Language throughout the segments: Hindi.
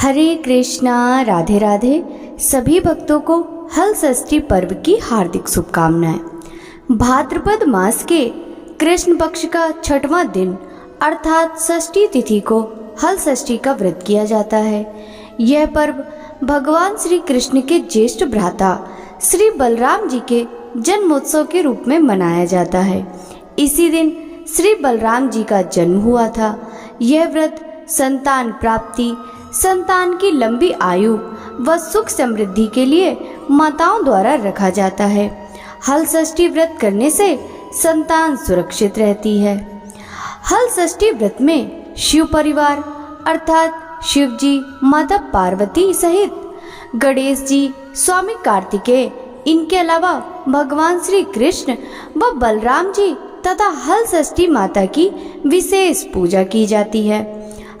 हरे कृष्णा, राधे राधे। सभी भक्तों को हल षष्ठी पर्व की हार्दिक शुभकामनाएं। भाद्रपद मास के कृष्ण पक्ष का छठवां दिन अर्थात षष्ठी तिथि को हल षष्ठी का व्रत किया जाता है। यह पर्व भगवान श्री कृष्ण के ज्येष्ठ भ्राता श्री बलराम जी के जन्मोत्सव के रूप में मनाया जाता है। इसी दिन श्री बलराम जी का जन्म हुआ था। यह व्रत संतान प्राप्ति, संतान की लंबी आयु व सुख समृद्धि के लिए माताओं द्वारा रखा जाता है। हल षष्ठी व्रत करने से संतान सुरक्षित रहती है। हल षष्ठी व्रत में शिव परिवार अर्थात शिव जी, माता पार्वती सहित गणेश जी, स्वामी कार्तिकेय, इनके अलावा भगवान श्री कृष्ण व बलराम जी तथा हल षष्ठी माता की विशेष पूजा की जाती है।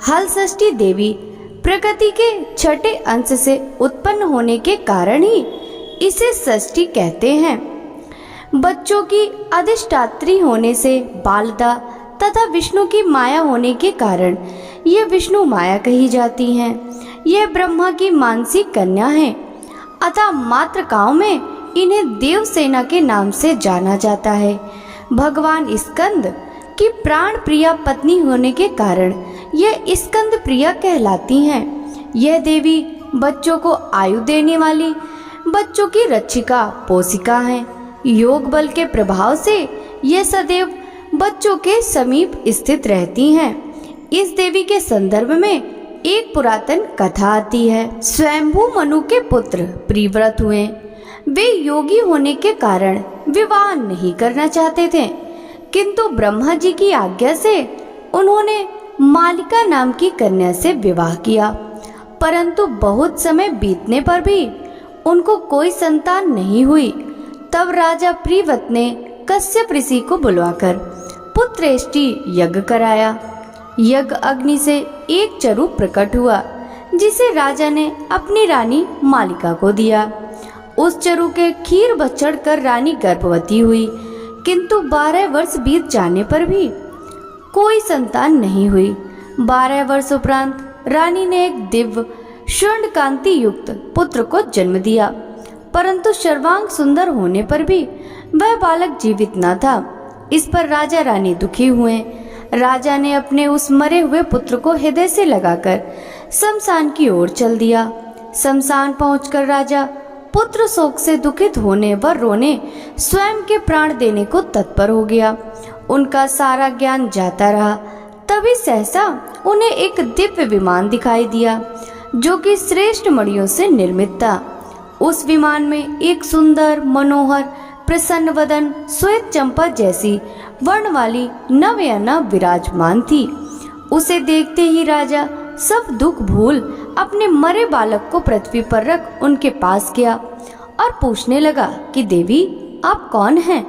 हल षष्ठी देवी प्रकृति के छठे अंश से उत्पन्न होने के कारण ही इसे षष्ठी कहते हैं। बच्चों की अधिष्ठात्री होने से बालदा तथा विष्णु की माया होने के कारण ये विष्णु माया कही जाती हैं। यह ब्रह्मा की मानसिक कन्या है, अतः मातृकाओं में इन्हें देवसेना के नाम से जाना जाता है। भगवान स्कंद की प्राण प्रिया पत्नी होने के कारण यह स्कंद प्रिया कहलाती हैं। यह देवी बच्चों को आयु देने वाली, बच्चों की रक्षिका पोषिका हैं। योग बल के प्रभाव से यह सदैव बच्चों के समीप स्थित रहती हैं। इस देवी के संदर्भ में एक पुरातन कथा आती है। स्वयंभू मनु के पुत्र प्रिव्रत हुए। वे योगी होने के कारण विवाह नहीं करना चाहते थे, किंतु ब्रह्मा जी की आज्ञा से उन्होंने मालिका नाम की कन्या से विवाह किया। परंतु बहुत समय बीतने पर भी उनको कोई संतान नहीं हुई। तब राजा प्रिव्रत ने कश्यप ऋषि को बुलवाकर पुत्रेष्टि यज्ञ कराया। यज्ञ अग्नि से एक चरु प्रकट हुआ, जिसे राजा ने अपनी रानी मालिका को दिया। उस चरु के खीर बछड़ कर रानी गर्भवती हुई, किंतु 12 वर्ष बीत जाने पर भी कोई संतान नहीं हुई। 12 वर्ष उपरांत रानी ने एक दिव्य स्वर्ण कांति युक्त पुत्र को जन्म दिया, परंतु सर्वांग सुंदर होने पर भी वह बालक जीवित न था। इस पर राजा रानी दुखी हुए। राजा ने अपने उस मरे हुए पुत्र को हृदय से लगाकर शमशान की ओर चल दिया। शमशान पहुंचकर राजा पुत्र शोक से दुखित होने व रोने स्वयं के प्राण देने को तत्पर हो गया। उनका सारा ज्ञान जाता रहा। तभी सहसा उन्हें एक दिव्य विमान दिखाई दिया, जो कि श्रेष्ठ मणियों से निर्मित था। उस विमान में एक सुंदर, मनोहर, प्रसन्न वदन, श्वेत चंपा जैसी वर्ण वाली नवयना विराजमान थी। उसे देखते ही राजा सब दुख भूल अपने मरे बालक को पृथ्वी पर रख उनके पास गया और पूछने लगा कि देवी, आप कौन हैं?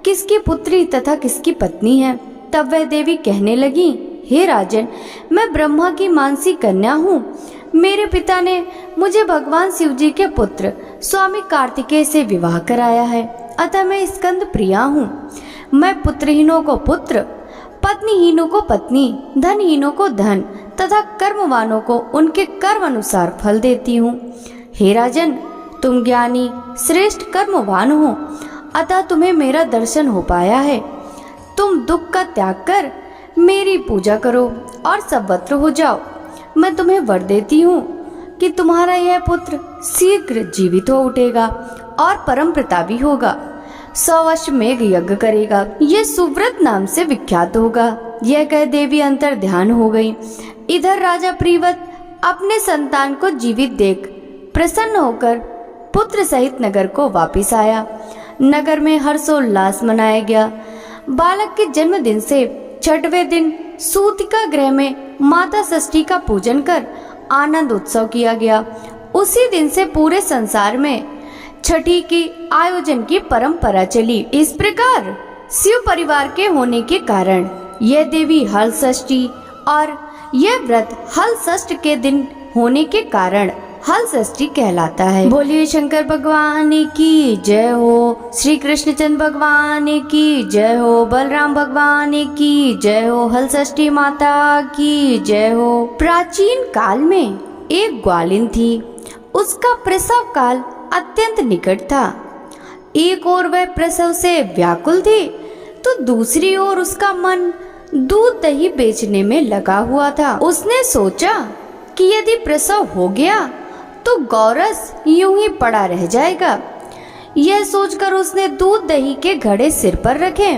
किसकी पुत्री तथा किसकी पत्नी है? तब वह देवी कहने लगी, हे राजन, मैं ब्रह्मा की मानसी कन्या हूँ। मेरे पिता ने मुझे भगवान शिव जी के पुत्र स्वामी कार्तिकेय से विवाह कराया है, अतः मैं स्कंद प्रिया हूँ। मैं पुत्रहीनों को पुत्र, पत्नीहीनों को पत्नी, धनहीनों को धन तथा कर्मवानों को उनके कर्म अनुसार फल देती हूँ। हे राजन, तुम ज्ञानी श्रेष्ठ कर्मवान हो, अतः तुम्हें मेरा दर्शन हो पाया है। तुम दुख का त्याग कर मेरी पूजा करो और सर्वत्र हो जाओ। मैं तुम्हें वर देती हूँ कि तुम्हारा यह पुत्र शीघ्र जीवित हो उठेगा और परम प्रतापी होगा। 100 अश्वमेघ यज्ञ करेगा। यह सुव्रत नाम से विख्यात होगा। यह कह देवी अंतर ध्यान हो गई। इधर राजा प्रिव्रत अपने संतान को जीवित देख प्रसन्न होकर पुत्र सहित नगर को वापिस आया। नगर में हर्षोल्लास मनाया गया। बालक के जन्मदिन से 6वें दिन सूतिका गृह में माता षष्ठी का पूजन कर आनंद उत्सव किया गया। उसी दिन से पूरे संसार में छठी की आयोजन की परंपरा चली। इस प्रकार शिव परिवार के होने के कारण यह देवी हल षष्ठी और यह व्रत हल षष्ठ के दिन होने के कारण हल षष्ठी कहलाता है। बोलिए शंकर भगवान की जय हो, श्री कृष्णचंद्र भगवान की जय हो, बलराम भगवान की जय हो, हल षष्ठी माता की जय हो। प्राचीन काल में एक ग्वालिन थी। उसका प्रसव काल अत्यंत निकट था। एक ओर वह प्रसव से व्याकुल थी, तो दूसरी ओर उसका मन दूध दही बेचने में लगा हुआ था। उसने सोचा कि यदि प्रसव हो गया तो गौरस यूं ही पड़ा रह जाएगा। यह सोचकर उसने दूध दही के घड़े सिर पर रखे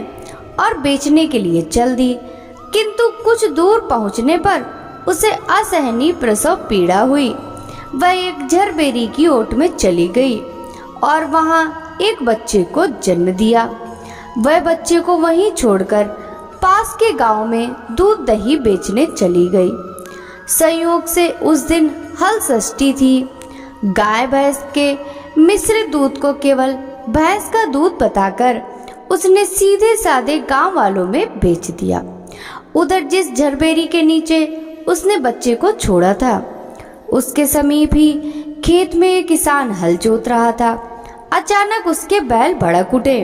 और बेचने के लिए चल दी। किंतु कुछ दूर पहुंचने पर उसे असहनीय प्रसव पीड़ा हुई। वह एक झरबेरी की ओट में चली गई और वहां एक बच्चे को जन्म दिया। वह बच्चे को वहीं छोड़कर पास के गांव में दूध दही बेचने चली गई। संयोग से उस दिन हल षष्ठी थी। गाय भैंस के मिश्रित दूध को केवल भैंस का दूध बताकर उसने सीधे साधे गांव वालों में बेच दिया। उधर जिस झरबेरी के नीचे उसने बच्चे को छोड़ा था, उसके समीप ही खेत में एक किसान हल जोत रहा था। अचानक उसके बैल भड़क उठे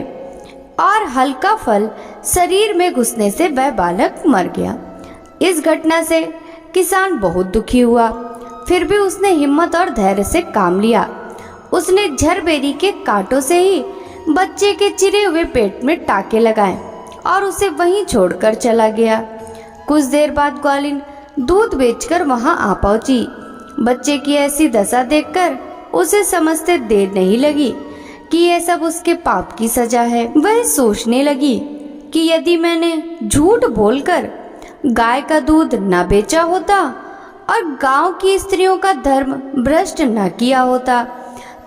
और हल का फल शरीर में घुसने से वह बालक मर गया। इस घटना से किसान बहुत दुखी हुआ, फिर भी उसने हिम्मत और धैर्य से काम लिया। उसने झरबेरी के कांटों से ही बच्चे के चिरे हुए पेट में टाके लगाए और उसे वहीं छोड़कर चला गया। कुछ देर बाद ग्वालिन दूध बेचकर वहां आ पहुंची। बच्चे की ऐसी दशा देखकर उसे समझते देर नहीं लगी कि यह सब उसके पाप की सजा है। वह सोचने लगी कि यदि मैंने झूठ बोलकर गाय का दूध न बेचा होता और गांव की स्त्रियों का धर्म भ्रष्ट न किया होता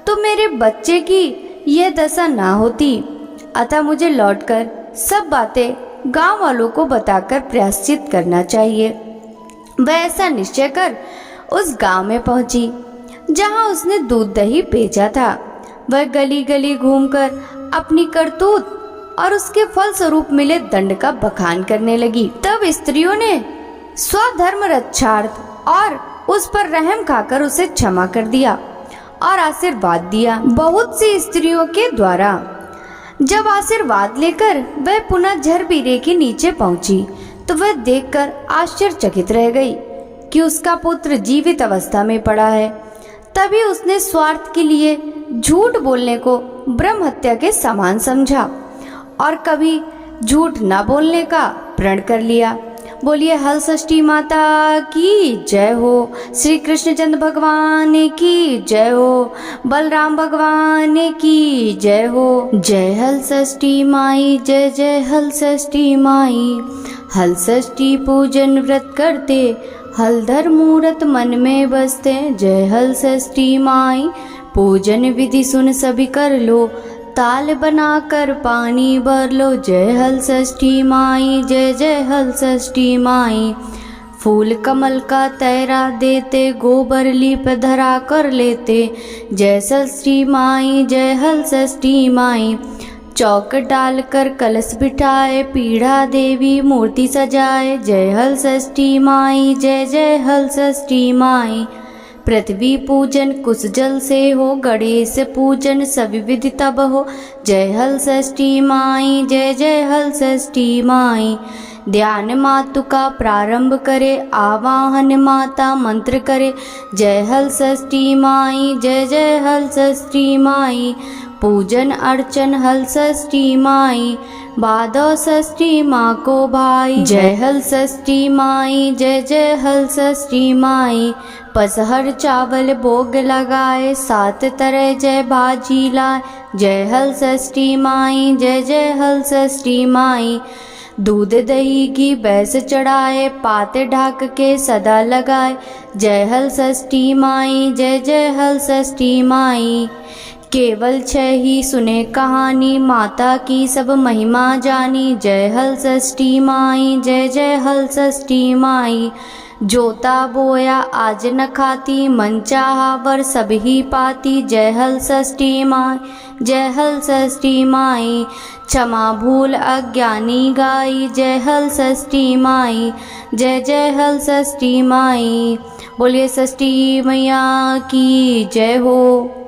तो मेरे बच्चे की यह दशा ना होती। अतः मुझे लौटकर सब बातें गांव वालों को बताकर प्रायश्चित करना चाहिए। वह ऐसा निश्चय कर उस गांव में पहुंची जहां उसने दूध दही बेचा था। वह गली गली घूमकर अपनी करतूत और उसके फल स्वरूप मिले दंड का बखान करने लगी। तब स्त्रियों ने स्वधर्म रक्षार्थ और उस पर रहम खाकर उसे क्षमा कर दिया और आशीर्वाद दिया। बहुत सी स्त्रियों के द्वारा जब आशीर्वाद लेकर वह पुनः झरबीरे के नीचे पहुंची तो वह देखकर आश्चर्यचकित रह गई कि उसका पुत्र जीवित अवस्था में पड़ा है। तभी उसने स्वार्थ के लिए झूठ बोलने को ब्रह्म हत्या के समान समझा और कभी झूठ न बोलने का प्रण कर लिया। बोलिए हल षष्ठी माता की जय हो, श्री कृष्णचंद्र भगवान की जय हो, बलराम भगवान की जय हो। जय हल षष्ठी माई, जय जय हल षष्ठी माई। हल षष्ठी पूजन व्रत करते, हलधर मूरत मन में बसते। जय हल षष्ठी माई, पूजन विधि सुन सभी कर लो, ताल बनाकर पानी भर लो। जय हल षष्ठी माई, जय जय हल षष्ठी माई। फूल कमल का तैरा देते, गोबर लीप धरा कर लेते। जय षष्ठी माई, जय हल षष्ठी माई। चौक डालकर कलश बिठाए, पीढ़ा देवी मूर्ति सजाए। जय हल षष्ठी माई, जय जय हल षष्ठी माई। पृथ्वी पूजन कुश जल से हो, गणेश पूजन सभी विधि तब हो। जय हल षष्ठी माई, जय जय हल षष्ठी माई। ध्यान मातु का प्रारंभ करे, आवाहन माता मंत्र करे। जय हल षष्ठी माई, जय जय हल षष्ठी माई। पूजन अर्चन हल षष्ठी माई, भादव षष्ठी माँ को भाई। जय हल षष्ठी माई, जय जय हल षष्ठी माई। पसहर चावल भोग लगाए, सात तरह जय भाजी लाए। जय हल षष्ठी माई, जय जय हल षष्ठी माई। दूध दही घी भैंस चढ़ाए, पाते ढाक के सदा लगाए। जय हल षष्ठी माई, जय जय हल षष्ठी माई। केवल छह ही सुने कहानी, माता की सब महिमा जानी। जय हल षष्ठी माई, जय जय हल षष्ठी माई। जोता बोया आज न खाती, मन चाहा वर सब ही पाती। जय हल षष्ठी माई, जय हल षष्ठी माई। क्षमा भूल अज्ञानी गाई, जय हल षष्ठी माई, जय जय हल षष्ठी माई। बोलिए षष्ठी मैया की जय हो।